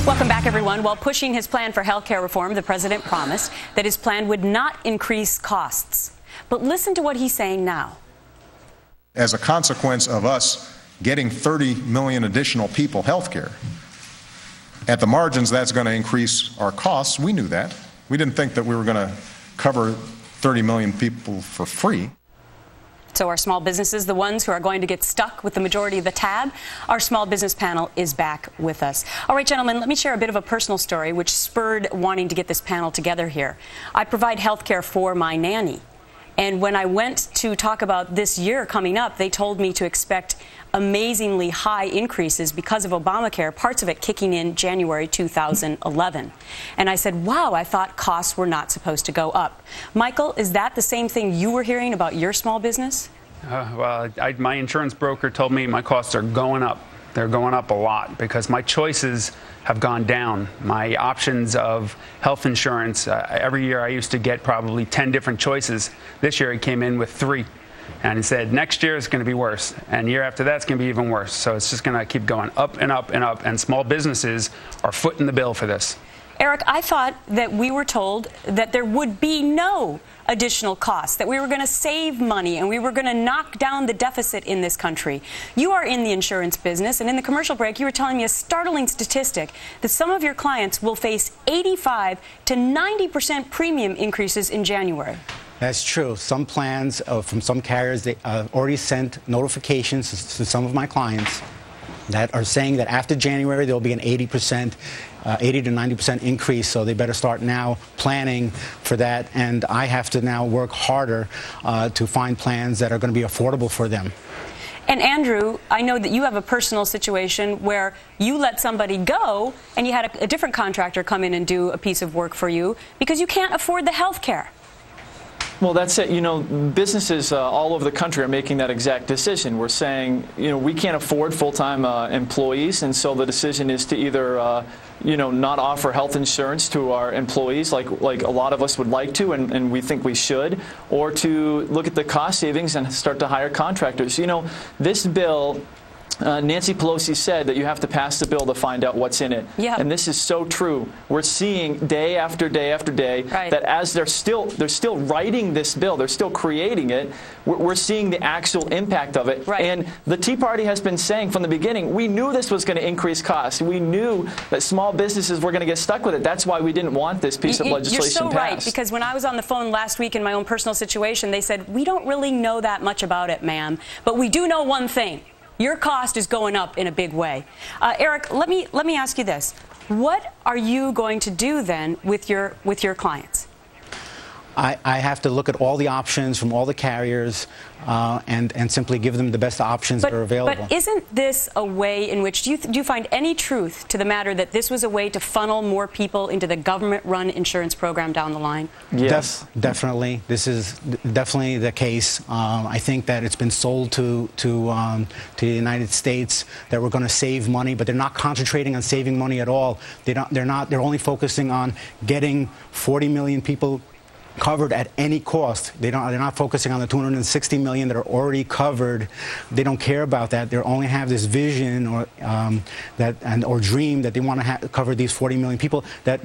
Welcome back, everyone. While pushing his plan for health care reform, the president promised that his plan would not increase costs. But listen to what he's saying now. As a consequence of us getting 30 million additional people health care, at the margins, that's going to increase our costs. We knew that. We didn't think that we were going to cover 30 million people for free. So our small businesses, the ones who are going to get stuck with the majority of the tab, our small business panel is back with us. All right, gentlemen, let me share a bit of a personal story which spurred wanting to get this panel together here. I provide health care for my nanny. And when I went to talk about this year coming up, they told me to expect amazingly high increases because of Obamacare, parts of it kicking in January 2011. And I said, wow, I thought costs were not supposed to go up. Michael, is that the same thing you were hearing about your small business? My insurance broker told me my costs are going up. They're going up a lot because my choices have gone down. My options of health insurance, every year I used to get probably 10 different choices. This year I came in with 3. And he said, next year it's going to be worse. And year after that, it's going to be even worse. So it's just going to keep going up and up and up. And small businesses are footing the bill for this. Eric, I thought that we were told that there would be no additional costs, that we were going to save money and we were going to knock down the deficit in this country. You are in the insurance business, and in the commercial break, you were telling me a startling statistic that some of your clients will face 85 to 90% premium increases in January. That's true. Some plans from some carriers, they already sent notifications to some of my clients that are saying that after January there will be an 80 to 90% increase, so they better start now planning for that. And I have to now work harder to find plans that are going to be affordable for them. And Andrew, I know that you have a personal situation where you let somebody go and you had a different contractor come in and do a piece of work for you because you can't afford the health care. Well, that's it. You know, businesses all over the country are making that exact decision. We're saying, you know, we can't afford full-time employees, and so the decision is to either, you know, not offer health insurance to our employees like a lot of us would like to, and we think we should, or to look at the cost savings and start to hire contractors. You know, this bill, Nancy Pelosi said that you have to pass the bill to find out what's in it. Yeah. And this is so true. We're seeing day after day after day that as they're still writing this bill, they're still creating it, we're seeing the actual impact of it. And the Tea Party has been saying from the beginning, we knew this was going to increase costs. We knew that small businesses were going to get stuck with it. That's why we didn't want this piece of legislation passed. You're so right, because when I was on the phone last week in my own personal situation, they said, we don't really know that much about it, ma'am, but we do know one thing. Your cost is going up in a big way. Eric, let me ask you this. What are you going to do then with your clients? I have to look at all the options from all the carriers and simply give them the best options that are available. But isn't this a way in which, do you find any truth to the matter that this was a way to funnel more people into the government-run insurance program down the line? Yes. Definitely. This is definitely the case. I think that it's been sold to the United States that we're going to save money, but they're not concentrating on saving money at all. They're only focusing on getting 40 million people covered at any cost. They're not focusing on the 260 million that are already covered. They don't care about that. They only have this vision or dream that they want to cover these 40 million people that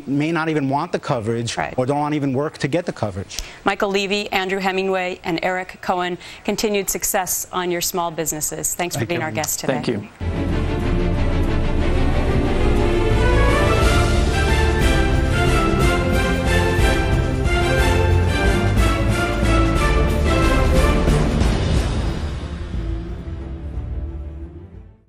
may not even want the coverage or don't want to even work to get the coverage. Michael Levy, Andrew Hemingway, and Eric Cohen, continued success on your small businesses. Thanks for being our guest today. Thank you.